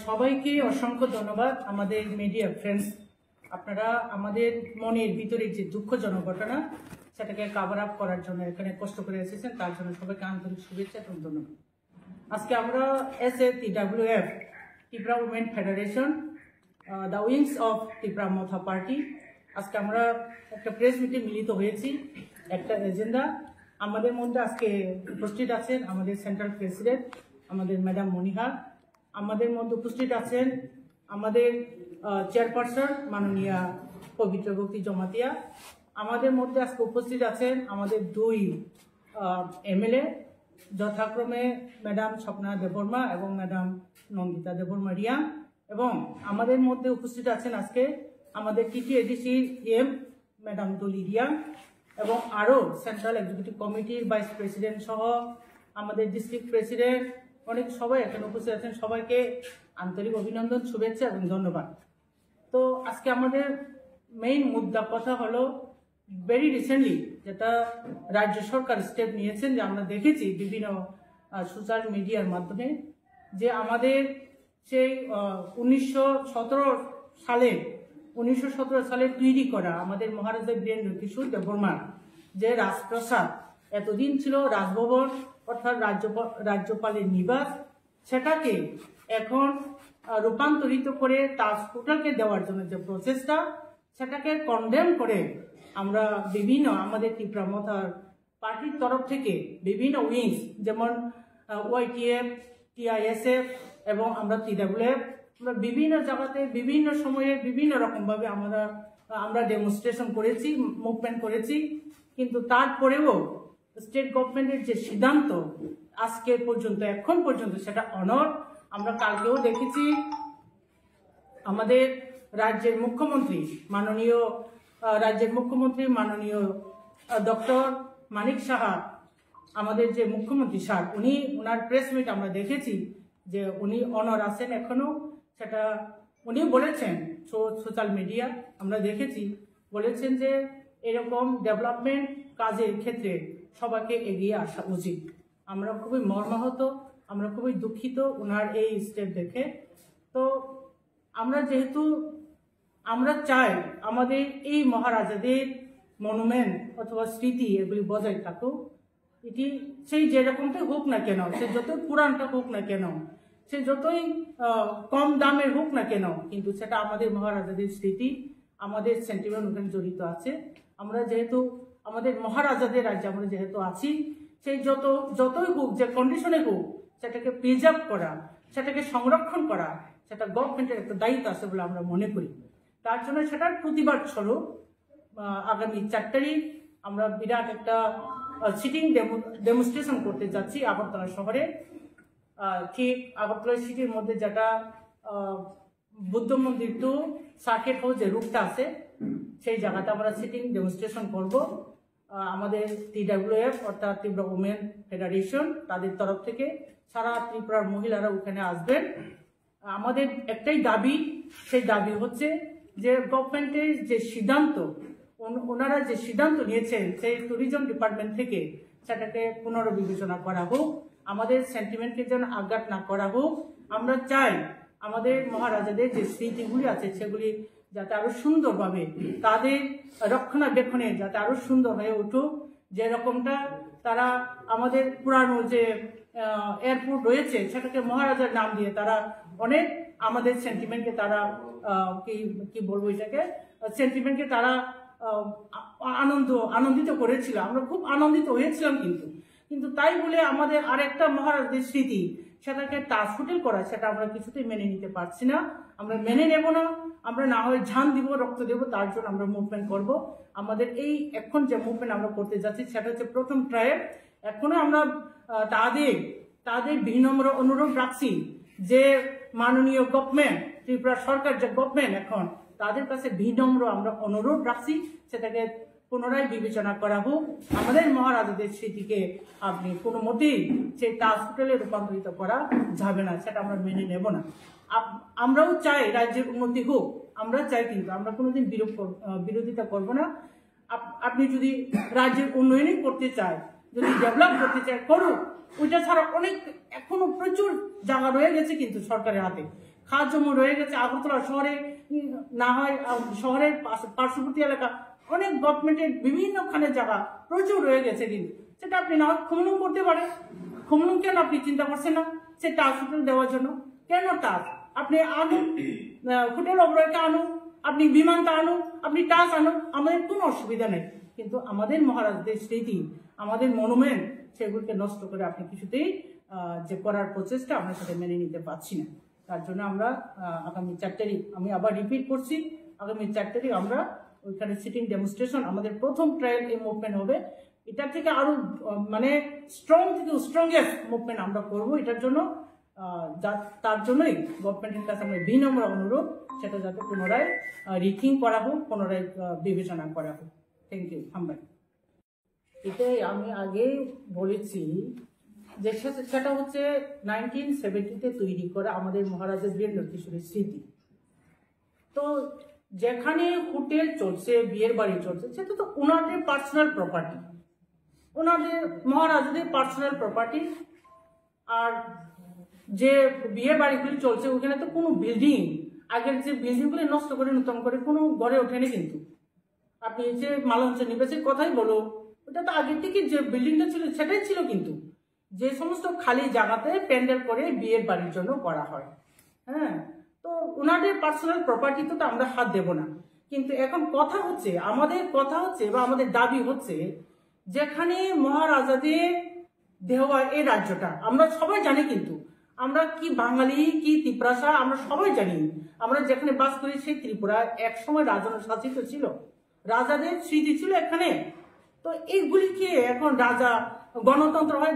সবাইকে অসংখ্য ধন্যবাদ। আমাদের মিডিয়া ফ্রেন্ডস, আপনারা আমাদের মনের ভিতরে যে দুঃখজনক ঘটনা সেটাকে কভার আপ করার জন্য এখানে কষ্ট করে এসেছেন, তার জন্য সবাইকে আন্তরিক শুভেচ্ছা এবং ধন্যবাদ। আজকে আমরা TWF Tripura women federation, the wings of Tripura Motha party, আজকে আমরা একটা প্রেস মিটে মিলিত হয়েছি। একটা এজেন্ডা, আমাদের মধ্যে আজকে উপস্থিত আছেন আমাদের সেন্ট্রাল প্রেসিডেন্ট আমাদের ম্যাডাম মনিহার, আমাদের মধ্যে উপস্থিত আছেন আমাদের চেয়ারপারসন মাননীয়া পবিত্র ভক্তি জমাতিয়া, আমাদের মধ্যে আজকে উপস্থিত আছেন আমাদের দুই MLA যথাক্রমে ম্যাডাম স্বপ্না দেববর্মা এবং ম্যাডাম নন্দিতা দেববর্মা রিয়া, এবং আমাদের মধ্যে উপস্থিত আছেন আজকে আমাদের TTADC ম্যাডাম দলি রিয়া, এবং আরও সেন্ট্রাল এক্সিকিউটিভ কমিটির ভাইস প্রেসিডেন্ট সহ আমাদের ডিস্ট্রিক্ট প্রেসিডেন্ট, অনেক সবাই এখানে উপস্থিত আছেন। সবাইকে আন্তরিক অভিনন্দন, শুভেচ্ছা এবং ধন্যবাদ। তো আজকে আমাদের মেইন মুদ্রা কথা হলো ভেরি রিসেন্টলি যেটা রাজ্য সরকার স্টেপ নিয়েছেন, যে আমরা দেখেছি বিভিন্ন সোশ্যাল মিডিয়ার মাধ্যমে, যে আমাদের সেই 1917 সালে তৈরি করা আমাদের মহারাজা বীরেন্দ্র কিশোর দেববর্মার যে রাজপ্রাসাদ এতদিন ছিল রাজভবন অর্থাৎ রাজ্যপালের নিবাস, সেটাকে এখন রূপান্তরিত করে তাজ হোটেলকে দেওয়ার জন্য যে প্রচেষ্টা, সেটাকে কন্ডেম করে আমরা বিভিন্ন আমাদের ত্রিপুরা মথার পার্টির তরফ থেকে বিভিন্ন উইংস, যেমন YTF, TISF এবং আমরা TWF, আমরা বিভিন্ন জায়গাতে বিভিন্ন সময়ে বিভিন্ন রকমভাবে আমরা ডেমনস্ট্রেশন করেছি, মুভমেন্ট করেছি, কিন্তু তারপরেও স্টেট গভর্নমেন্টের যে সিদ্ধান্ত আজকে পর্যন্ত এখন পর্যন্ত সেটা অনড়। আমরা কালকেও দেখেছি আমাদের রাজ্যের মুখ্যমন্ত্রী মাননীয় ডক্টর মানিক সাহা, আমাদের যে মুখ্যমন্ত্রী স্যার, ওনার প্রেস মিট আমরা দেখেছি যে উনি অনড় আছেন এখনো। সেটা উনি বলেছেন সোশ্যাল মিডিয়া আমরা দেখেছি, বলেছেন যে এরকম ডেভেলপমেন্ট কাজের ক্ষেত্রে সবাইকে এগিয়ে আসা উচিত। আমরা খুবই মর্মাহত, আমরা খুবই দুঃখিত ওনার এই স্টেপ দেখে। তো আমরা চাই আমাদের এই মহারাজাদের মনুমেন্ট অথবা স্মৃতি এগুলি বজায় থাকুক। এটি সেই যেরকমটাই হোক না কেন, সে যতই পুরানটা হোক না কেন, সে যতই কম দামের হোক না কেন, কিন্তু সেটা আমাদের মহারাজাদের স্মৃতি, আমাদের সেন্টিমেন্ট ওখানে জড়িত আছে। আমরা যেহেতু আমাদের মহারাজাদের রাজ্যে আমরা যেহেতু আছি, সেই যতই হোক, যে কন্ডিশনে হোক, সেটাকে প্রিজার্ভ করা, সেটাকে সংরক্ষণ করা, সেটা গভর্নমেন্টের একটা দায়িত্ব আছে বলে আমরা মনে করি। তার জন্য সেটার প্রতিবাদ স্বরূপ আগামী 4 তারিখ আমরা বিরাট একটা সিটিং ডেমনস্ট্রেশন করতে যাচ্ছি আগরতলা শহরে। ঠিক আগরতলা সিটির মধ্যে যেটা বুদ্ধ মন্দির টু সার্কিট হাউস যে রুটটা আছে, সেই জায়গাতে আমরা সিটিং ডেমনস্ট্রেশন করব। আমাদের TWF অর্থাৎ ত্রিপুরা উমেন ফেডারেশন, তাদের তরফ থেকে সারা ত্রিপুরার মহিলারা ওখানে আসবেন। আমাদের একটাই দাবি, সেই দাবি হচ্ছে যে গভর্নমেন্টের যে সিদ্ধান্ত, ওনারা যে সিদ্ধান্ত নিয়েছেন সেই ট্যুরিজম ডিপার্টমেন্ট থেকে, সেটাকে পুনর্বিবেচনা করা হোক, আমাদের সেন্টিমেন্টকে যেন আঘাত না করা হোক। আমরা চাই আমাদের মহারাজাদের যে স্মৃতিগুলি আছে সেগুলি যাতে আরো সুন্দরভাবে তাদের রক্ষণাবেক্ষণে যাতে আরো সুন্দর হয়ে উঠুক। যেরকমটা তারা আমাদের পুরানো যে এয়ারপোর্ট রয়েছে সেটাকে মহারাজার নাম দিয়ে তারা অনেক আমাদের সেন্টিমেন্টকে তারা কি বলবো এটাকে সেন্টিমেন্টকে তারা আনন্দিত করেছিল। আমরা খুব আনন্দিত হয়েছিলাম, কিন্তু তাই বলে আমাদের আরেকটা মহারাজদের স্মৃতি সেটাকে তাজ হোটেল করা, সেটা আমরা কিছুতেই মেনে নিতে পারছি না, আমরা মেনে নেব না। আমরা না হয় জান দিব, রক্ত দেব, তার জন্য আমরা মুভমেন্ট করব। আমাদের এই এখন যে মুভমেন্ট আমরা করতে যাচ্ছি সেটা হচ্ছে প্রথম ট্রায়েল। এখনো আমরা তাদের বিনম্র অনুরোধ রাখছি যে মাননীয় গভর্নমেন্ট, ত্রিপুরা সরকার যে গভর্নমেন্ট, এখন তাদের কাছে বিনম্র আমরা অনুরোধ রাখছি সেটাকে পুনরায় বিবেচনা করা হোক। আমাদের মহারাজাদের স্মৃতিকে আপনি কোনো মতেই সেই তাজ হোটেলে রূপান্তরিত করা যাবে না, সেটা আমরা মেনে নেব না। আমরাও চাই রাজ্যের উন্নতি হোক, আমরা চাই, কিন্তু আমরা কোনোদিন বিরোধিতা করব না। আপনি যদি রাজ্যের উন্নয়নই করতে চায়, যদি ডেভেলপ করতে চায় করুক, ওইটা ছাড়া অনেক এখনো প্রচুর জায়গা রয়ে গেছে কিন্তু সরকারের হাতে, খাস জমি রয়ে গেছে আগরতলা শহরে, না হয় শহরের পার্শ্ববর্তী এলাকা অনেক গভর্নমেন্টের বিভিন্নখানে জায়গা প্রচুর রয়ে গেছে কিন্তু, সেটা আপনি না হয় খনন করতে পারেন। খনন কেন আপনি চিন্তা করছেন না? সে টাচ হোটেল দেওয়ার জন্য কেন টাচ? আপনি আনুন, হোটেল অবরয়কে আনুন, আপনি বিমানটা আনুন, আপনি টাচ আনুন, আমাদের কোনো অসুবিধা নেই। কিন্তু আমাদের মহারাজদের স্মৃতি, আমাদের মনুমেন্ট, সেগুলোকে নষ্ট করে আপনি কিছুতেই যে করার প্রচেষ্টা আমরা সেটা মেনে নিতে পারছি না। তার জন্য আমরা আগামী 4 তারিখ, আমি আবার রিপিট করছি, আগামী 4 তারিখ আমরা ওইখানে সিটিং ডেমনস্ট্রেশন, আমাদের প্রথম ট্রায়াল এই মুভমেন্ট হবে। এটা থেকে আরো মানে স্ট্রং থেকে স্ট্রংগেস্ট মুভমেন্ট আমরা করব এটার জন্য। তার জন্যই গভর্নমেন্টের কাছে আমরা বিনম্র অনুরোধ, সেটা যাতে পুনরায় রিথিং করা হোক, পুনরায় বিবেচনা করা হোক। Thank you. হাম্বাই। এটাই আমি আগে বলেছি যে সেটা হচ্ছে 1970-তে তৈরি করা আমাদের মহারাজা বীরেন্দ্র কিশোরের স্মৃতি। তো যেখানে হোটেল চলছে, বিয়ের বাড়ি চলছে, সেটা তো ওনাদের পার্সোনাল প্রপার্টি, ওনাদের মহারাজাদের পার্সোনাল প্রপার্টি। আর যে বিয়ে বাড়িগুলি চলছে ওখানে তো কোনো বিল্ডিং, আগের যে বিল্ডিংগুলি নষ্ট করে নতুন করে কোনো গড়ে ওঠেনি কিন্তু। আপনি যে মালঞ্চ নিবাসের কথাই বলো, ওটা তো আগের থেকে যে বিল্ডিংটা ছিল সেটাই ছিল, কিন্তু যে সমস্ত খালি জায়গাতে প্যান্ডেল করে বিয়ের বাড়ির জন্য করা হয়। হ্যাঁ, তো ওনাদের পার্সোনাল প্রপার্টি তো আমরা হাত দেব না। কিন্তু এখন কথা হচ্ছে, আমাদের কথা হচ্ছে বা আমাদের দাবি হচ্ছে, যেখানে মহারাজাদের দেওয়া এই রাজ্যটা আমরা সবাই জানি, কিন্তু আমরা কি বাঙালি কি ত্রিপুরাসা আমরা সবাই জানি। আমরা যেখানে বাস করি সেই ত্রিপুরা একসময় রাজনের শাসিত ছিল, রাজাদের স্মৃতি ছিল এখানে। তো এইগুলিকে এখন রাজা গণতন্ত্র হয়,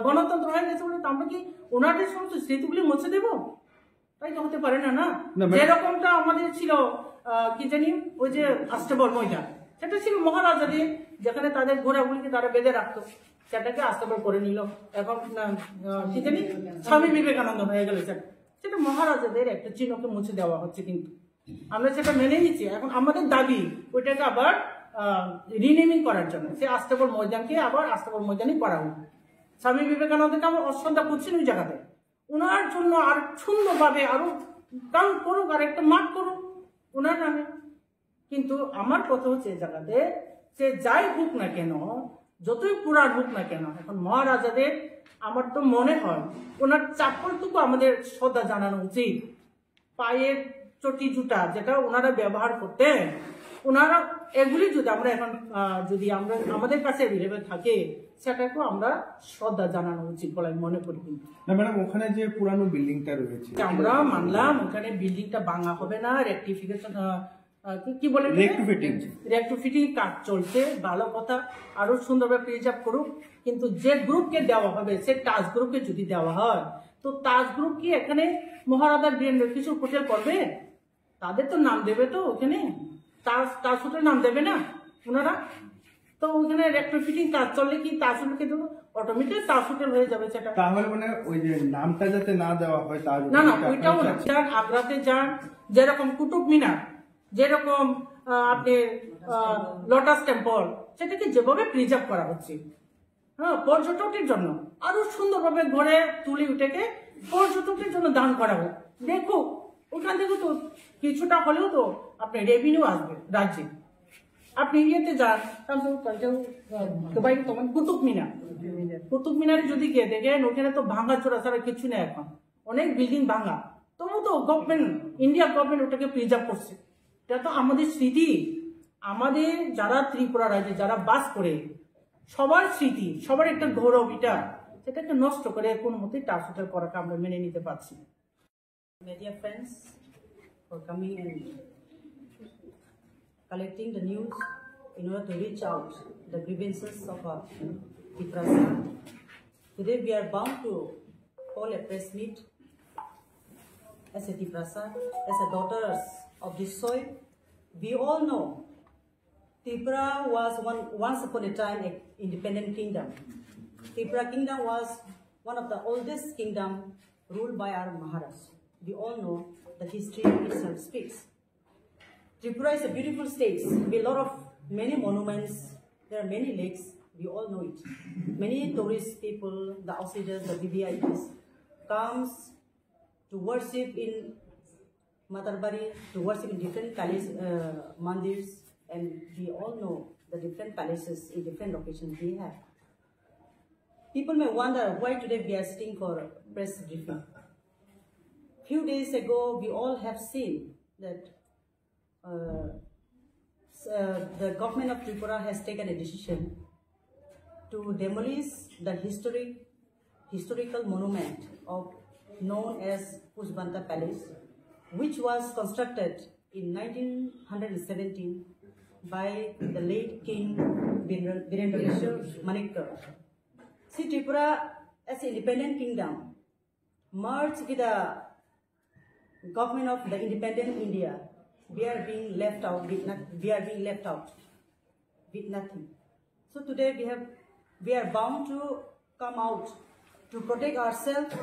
গণতন্ত্র হয়ে গেছে বলে আমরা কি ওনাদের সমস্ত স্মৃতিগুলি মুছে দেব? তাই তো হতে পারে না। না, যেরকমটা আমাদের ছিল কি জানি ওই যে আস্তাবল ময়দান, সেটা ছিল মহারাজাদের, যেখানে তাদের ঘোড়াগুলিকে তারা বেঁধে রাখতো, সেটাকে আস্তাবল করে নিল। এখন কি জানি স্বামী বিবেকানন্দ হয়ে গেল, সেটা মহারাজাদের একটা চিহ্নকে মুছে দেওয়া হচ্ছে, কিন্তু আমরা সেটা মেনে নিচ্ছি। এখন আমাদের দাবি ওইটাকে আবার রিনেমিং করার জন্য, সে আস্তাবল ময়দানকে আবার আস্তাবল ময়দানই করা হোক। স্বামী বিবেকানন্দকে আমরা অশ্রদ্ধা করছি ওই জায়গাতে, ওনার জন্য আর সুন্দরভাবে আরো কারণ করুক, আর একটা মাঠ করুক ওনার নামে। কিন্তু আমার কথা হচ্ছে এই জায়গাতে সে যাই হোক না কেন, যতই পুরাণ হোক না কেন, এখন মহারাজাদের আমার তো মনে হয় ওনার চাপ্পলটুকু আমাদের শ্রদ্ধা জানানো উচিত। পায়ের চটি জুতা যেটা ওনারা ব্যবহার করতেন, ওনারা এগুলি যদি আমরা এখন যদি আমরা আমাদের কাছে অ্যাভেলেবেল থাকে, সেটাকেও আমরা শ্রদ্ধা জানানো উচিত বলে আমি মনে করি। কিন্তু না ম্যাডাম, ওখানে যে পুরানো বিল্ডিংটা রয়েছে, আমরা মানলাম ওখানে বিল্ডিংটা ভাঙা হবে না, রেকটিফিকেশন কি বলে রেকটিফিটিং কাজ চলছে, ভালো কথা, আরো সুন্দরভাবে প্রিজার্ভ করুক। কিন্তু যে গ্রুপকে দেওয়া হবে, সে টাচ গ্রুপকে যদি দেওয়া হয়, তো টাচ গ্রুপ কি এখানে মহারাজা বীরেন্দ্র কিশোর হোটেল করবে? তাদের তো নাম দেবে, তো ওখানে টাচ হোটেল নাম দেবে না ওনারা। তো ওখানে রেকটিফিটিং কাজ চললে কি টাচ হোটেলকে দেবো, অটোমেটিক টাচ হোটেল হয়ে যাবে সেটা। তাহলে মানে ওই যে নামটা যাতে না দেওয়া হয়, তার না না, ওইটাও না। যান আগ্রাতে যান, যেরকম কুতুব মিনার, যেরকম আপনি লোটাস টেম্পল, সেটাকে যেভাবে প্রিজার্ভ করা হচ্ছে, হ্যাঁ, পর্যটকের জন্য আরো সুন্দরভাবে ঘরে তুলে উঠেকে পর্যটকের জন্য দান করা হোক। দেখো ওখান থেকে তো কিছুটা হলেও তো আপনার রেভিনিউ আসবে রাজ্যে। আপনি ইয়েতে যান, তোমার কুতুব মিনার, কুতুব মিনারে যদি গিয়ে দেখেন ওখানে তো ভাঙা চোরা ছাড়া কিছু নেই, এখন অনেক বিল্ডিং ভাঙা, তবু তো গভর্নমেন্ট, ইন্ডিয়া গভর্নমেন্ট ওটাকে প্রিজার্ভ করছে। এটা তো আমাদের স্মৃতি, আমাদের যারা ত্রিপুরা রাজ্যে যারা বাস করে সবার স্মৃতি, সবার একটা গৌরব, এটা সেটাকে নষ্ট করে কোনো মতেই টাচ হোটেল করাকে আমরা মেনে নিতে পারছি না। Media friends for coming and collecting the news in order to reach out the grievances of Tiprasa. Today we are bound to call a press meet as a Tiprasa, as a daughters of this soil. We all know Tripura was once upon a time an independent kingdom. Tripura kingdom was one of the oldest kingdom ruled by our Maharaj. We all know the history itself speaks. Tripura is a beautiful state with a lot of many monuments. There are many lakes, We all know it. Many tourist people, the outsiders, the VVIPs, comes to worship in Matarbari, to worship in different palace, mandirs, and we all know the different palaces in different locations we have. People may wonder why today we are sitting for press briefing. Few days ago, we all have seen that the government of Tripura has taken a decision to demolish the historical monument known as Pushbanta Palace, which was constructed in 1917 by the late King Birendra Manikka. See, Tripura as an independent kingdom merged with the government of the independent India. We are being left out with nothing. So today we are bound to come out to protect ourselves,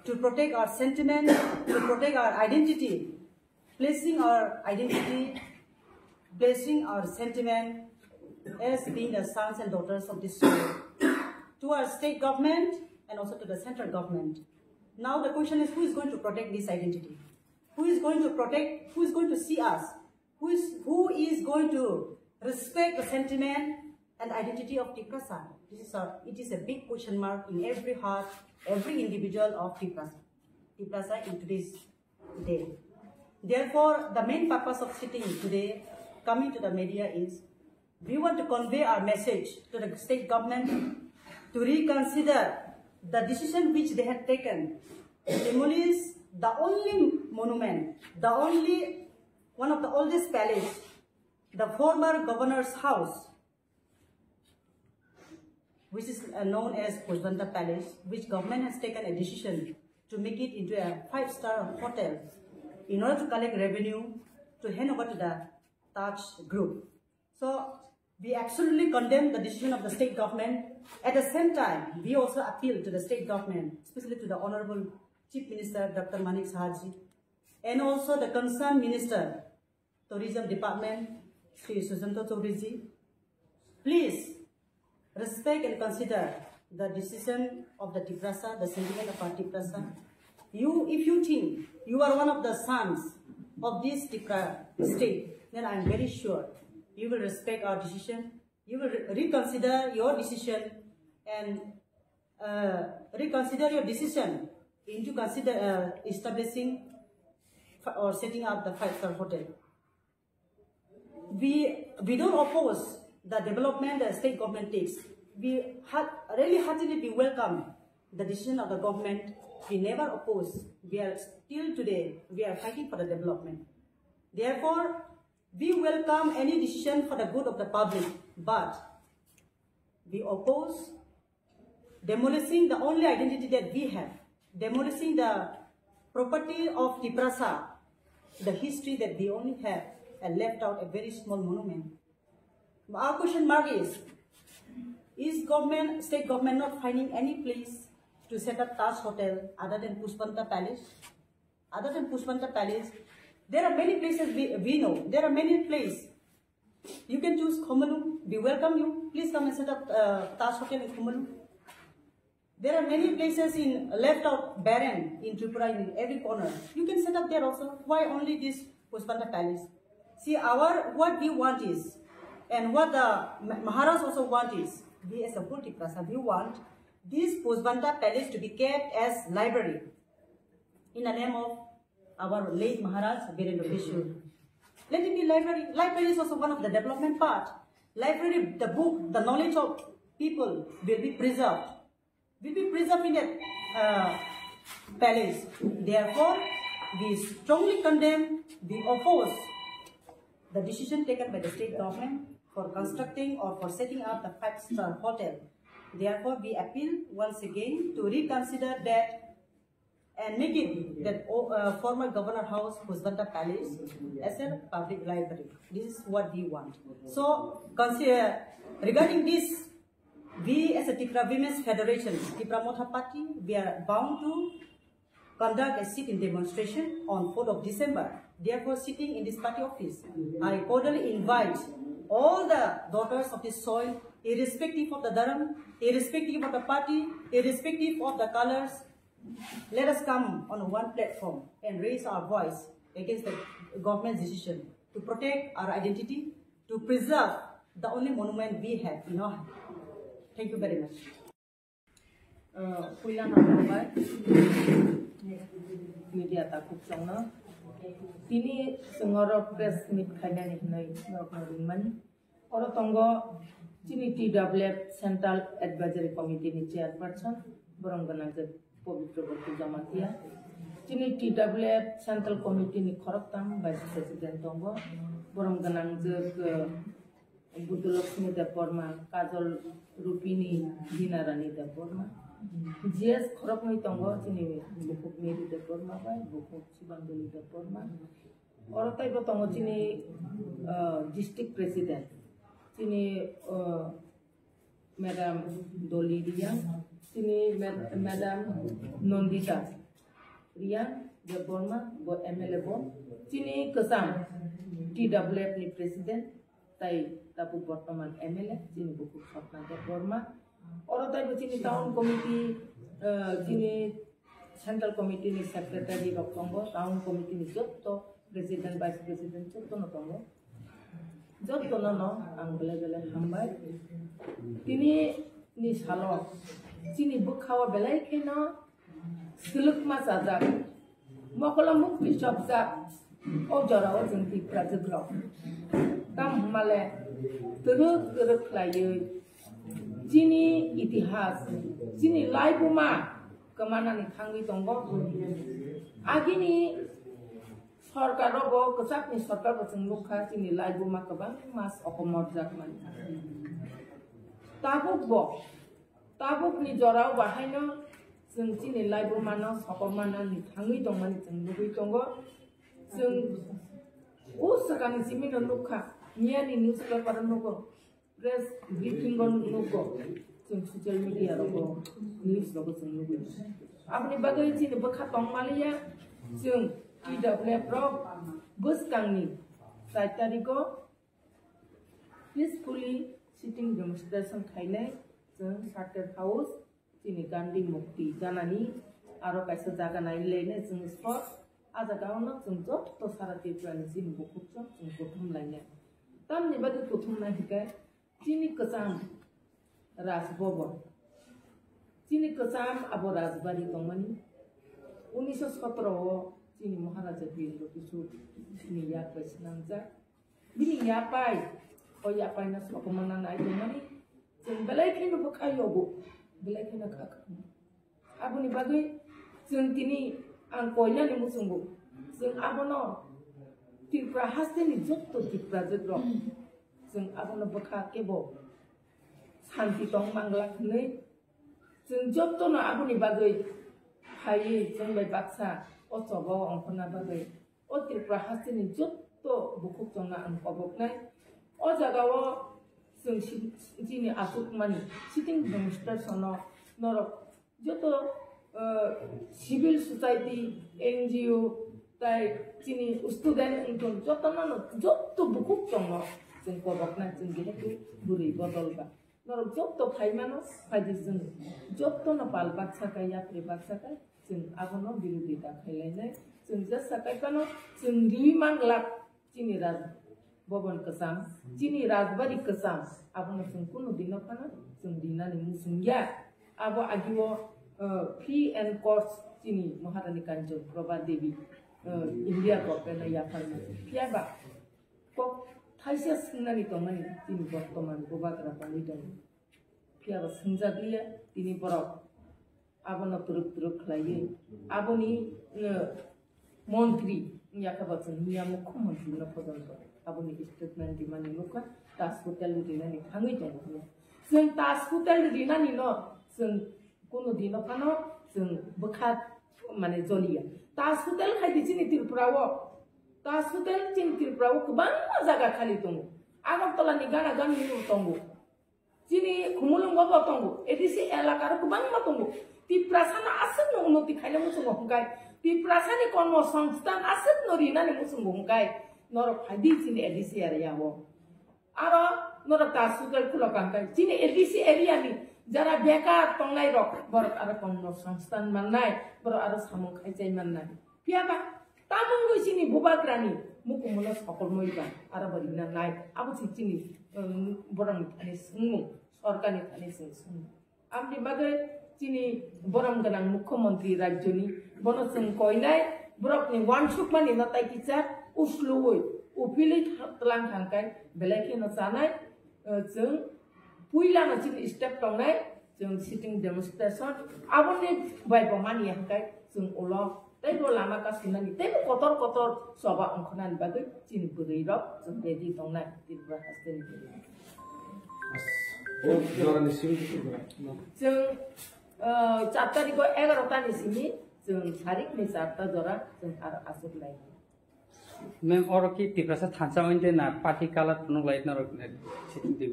to protect our sentiment, to protect our identity, placing our sentiment as being the sons and daughters of this soil to our state government and also to the central government. Now the question is, who is going to protect this identity? Who is going to protect, who is going to see us? Who is going to respect the sentiment and identity of Tiprasa? It is a big question mark in every heart, every individual of Tiprasa in today's day. Therefore, the main purpose of sitting today, coming to the media, is we want to convey our message to the state government to reconsider the decision which they had taken to demolish the only monument, one of the oldest palace, the former governor's house, which is known as Pushbanta Palace, which government has taken a decision to make it into a 5-star hotel in order to collect revenue to hand over to the Taj Group. So we absolutely condemn the decision of the state government. At the same time, we also appeal to the state government, especially to the Honorable Chief Minister Dr. Manik Sahaji, and also the concerned Minister, Tourism Department, Sri Sujanto Chaudhary. Please respect and consider the decision of the Tiprasa, the sentiment of our Tiprasa. If you think you are one of the sons of this Tipra state, then I am very sure you will respect our decision. You will reconsider your decision and reconsider your decision into establishing or setting up the 5-star hotel. We don't oppose the development the state government takes. We really heartily welcome the decision of the government. We never oppose. We are still today, we are fighting for the development. Therefore, we welcome any decision for the good of the public, but we oppose demolishing the only identity that we have, demolishing the property of Tiprasa, the history that we only have, and left out a very small monument. Our question mark is state government not finding any place to set up Taj Hotel other than Pushbanta Palace? Other than Pushbanta Palace, there are many places we know. There are many places. You can choose Khomalu. We welcome you. Please come and set up Taj Hotel in Khomalu. There are many places in left out barren in Tripura in every corner. You can set up there also. Why only this Pushbanta Palace? See, what we want is, and what the Maharaj also want is, we as a whole Tiprasa, we want this Pushbanta Palace to be kept as library in the name of our late Maharaj Birendra Vishnu. Let it be library. Library is also one of the development part. Library, the book, the knowledge of people will be preserved. Will be preserved in that palace. Therefore, we strongly condemn, we oppose the decision taken by the state government for constructing or for setting up the 5-star hotel. Therefore, we appeal once again to reconsider that and make it that former governor house, Pushbanta Palace, as a public library. This is what we want. So, regarding this, we as a Tipra Women's Federation, Tipra Motha Party, we are bound to conduct a sit-in demonstration on 4th of December. Therefore, sitting in this party office, I cordially invite all the daughters of this soil irrespective of the dharam, irrespective of the party, irrespective of the colors. Let us come on one platform and raise our voice against the government's decision to protect our identity, to preserve the only monument we have in our hand. Thank you very much. Media takut sana. Ini sengoro press meet kaya ni nai man. Orang tunggu ini TWF Central Advisory Committee ni chairperson borong ganang je Pavitra Bharti Jamatia. Ini TWF Central Committee ni khorok tam vice president tunggu borong ganang je ke Budulakshmi Deporma, Kajol Rupini Dinarani Deporma. GS khorok ni tunggu ini bukuk Meri Deporma bay, bukuk Sibanduli Deporma. Orang tay tunggu ini district president. Ini Madam Doli Riang, ini Madam Nondita Riang, Deporma, MLA Bon, ini Kesam TWF ni president, tay tapu Bortoman MLA, ini buku Fatna Deporma. Orang tay ini town committee, ini central committee ni secretary of Tongo, town committee ni Jotto, president, vice president Jotto no Tongo. Jod kono no ang bela hambai tini ni salo sini bukhawa belai kena siluk mas azab mokola mukti shopsa o jara o jenti prajagro kam male teruk layu sini itihas sini laibuma kemana ni khangi tonggo agini Sarkar robo kesat ni sarkar berseng luka sini laibu makabang mas okomor jakman. Tabuk ni jorau bahayno seng sini laibu mana sokomana ni tangi tongman seng luki tonggo seng usakani simi no luka nia ni newspaper nuko press briefing gon nuko seng social media robo news robo seng luki. Apni bagai sini bekat tong malia seng TWF bus kangni saitari ko peacefully sitting demonstration khailai jeng Charter House sini Gandhi Mukti janani aro kaisa jaga nai lene jeng spot aja gaono jeng jot to sara tiprani sini bukuk jeng kothum laine tamni bagi kothum nai hikai sini kesam Rajbhavan sini kesam abo Rajbari tongmani 1917 Sini Maharaja Bindo Kisu Sini Yapai Senangja Bini Yapai O Yapai Nas Okomanan Aitu Mani Sini Belai Kino Bukayo Bu Belai Kino Kakak Abu Ni Bagui Sini Tini Angkonya Ni Musunggu Sini Abu No Tipra Haste Ni Jotto Tipra Jodro Sini Abu No Buka Kebo Santi Tong Manglak Ni Sini Jotto No Abu Ni Bagui Hayi Sini Bai Baksa Otobo angkona bagai, Tripura hasini jotto bukuk jona angkobok nai, jagawo sing sini asuk mani, sitting demonstration norok, jotto civil society NGO tai sini student ingkon jotto nono jotto bukuk jona sing kobok nai sing gitu buri botol ba, norok jotto kaimano kajisun, jotto no pal baksa kaya pri baksa kaya Sing abono birudita khailai sing jasa kaipano sing riman lak sini Rajbhavan kesam sini Rajbari kesam abono sing kuno dino kana sing dinani musungya abo agiwo fee and course sini Maharani Kanjeng Prabha Devi India ko pena yapal pia ba ko thaisia singnani tongmani sini bortoman bobatra pandidon pia ba singjaglia tini borok Abono turuk lagi, aboni Montri, ya kabarkan niya mukhomantri na pagano, aboni statement di mani luka, tas hotel di nani hangi jangan, seng tas hotel di nani no, seng kuno di no kano, seng bekat mana jolia, tas hotel kai di sini Tripurawo, tas hotel sini Tripurawo kebang jaga kali tunggu, agak tola negara gan minum tunggu, sini kumulung bawa tunggu, edisi elakar kebang tunggu. Tiprasana aset no unnoti khaile musungo hungkai tiprasani konmo sangstan aset no rinani musungo hungkai norok hadi sini edisi area wo aro norak ta sugar kulo kangkai chini LDC area ni jara bekar tongnai rok borok aro konno sangstan mannai borok aro samung khaijai mannai piaba tamung goi chini bubagrani mukumula সকল মইবা aro barina nai abo chini borang ani sungmu সরকারি খানি sung amni bagai chini borang ganang mukhyamantri rajyoni bonosung koinai borok ni wansuk mani natai kicha usloi upili tlang thangkai belaki no sanai jeng puila na chini step tongnai jeng sitting demonstration aboni bai pamani hangkai jeng ulo taibo lama ka sunani taibo kotor soba ongkhonan bagai chini burui rok jeng ready tongnai Tripura hasten jeng 4 tarik 11 tani sini jeng tarik ni 4 ta jora jeng asuk lai Mem orang ki tiprasa thansa ointe na party kalat punung lain na sitting di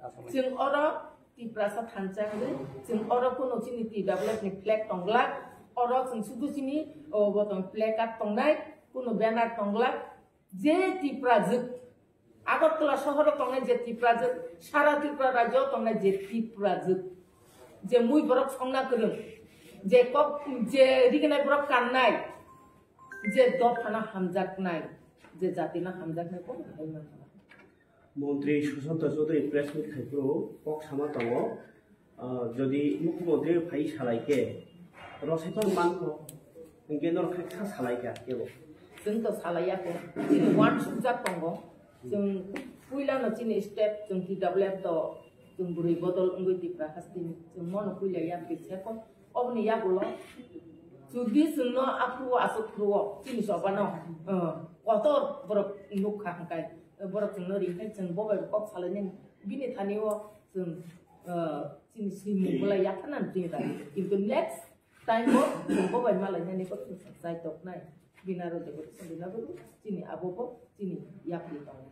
asal. jeng ora Tripura thansa ngai jeng ora kono chini TWF ni flag tonglak ora jeng sudu chini botong flag at tongnai kono banner tonglak je Tripura juk Agartala শহরে tongnai je Tripura juk sara Tripura rajyo tongnai je Tripura juk je mui borok songna korung je kok je rigenai borok kannai যে দফানা হামজাক নাই যে জাতিনা হামজাক নাই কোন ভাইমান মন্ত্রী Sushanta Chowdhury press meet খাইপ্রো কক সামা দङ যদি মুখ্যমন্ত্রী ভাই সালাইকে রসাইপার মানকো কেন্দ্র খাইছা सालायगा केबो जोंथ सालायाखै जों वान सुजाक दङ जों पुइलानो चिनि स्टेप जों TWF द जों बुरै बदल उंगै Tripura हास्तिनि जों मन पुइलाया बेसेको अबनि यागुलो Jadi semua aku asuk keluar sini sopan kotor borok nukah kai borok nori kai jeng bobai kok salahnya gini tani wo jeng sini sini mulai yakanan sini tadi itu next time wo jeng bobai malahnya nih kok selesai tok nai binaro deh binaro sini abo kok sini yak di tong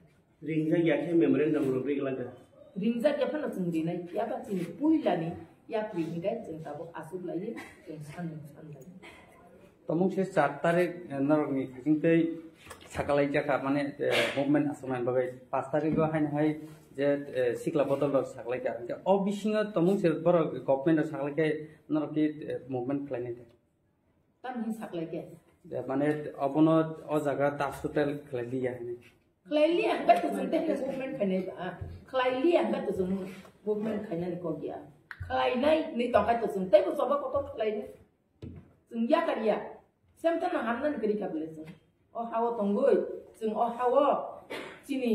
ringja yaknya memorandum rubrik lagi ringja kapan jeng di nai siapa sini puilani yak di kai jeng tabo asuk lagi jeng san lagi Tomong sih 4 tarik nor ni kingkai sakalai jaka mane movement asuman bagai 5 tarik gua hai je sikla botol dor sakalai jaka o bisinga tomong sih boro government dor sakalai ke nor ki movement plan itu tan hin sakalai ke mane abono o jaga ta hotel khlali ya ni khlali amba tu sente movement khane khlali amba tu movement khane ni ko dia khlai nai ni to kai tu sente ko soba ko to khlai ni sung ya kariya semta na hamnan kari ka bele sung o hawo tonggoi sung o hawo chini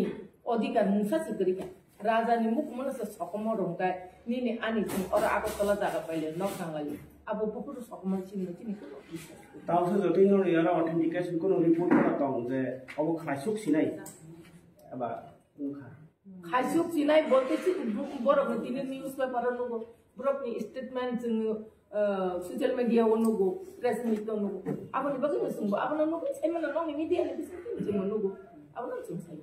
odikar musa se kari ka raja ni muk mana se sokomo rongkai ni ani sung ora ako tola jaga paile nok sangali abo pupur sokomo chini ko bisa তাও তো যদি নর ইয়ারা authentication কোন report করা দङ যে of খাইসুক Sinai আবা উখা খাইসুক Sinai বলতে চি বড় দিনের নিউজ পেপার নগো ব্রকনি স্টেটমেন্ট जों social media wonugo press meet wonugo abon bagu sungbo abon nugo sai mana nong media ni bisa जों wonugo abon sung sai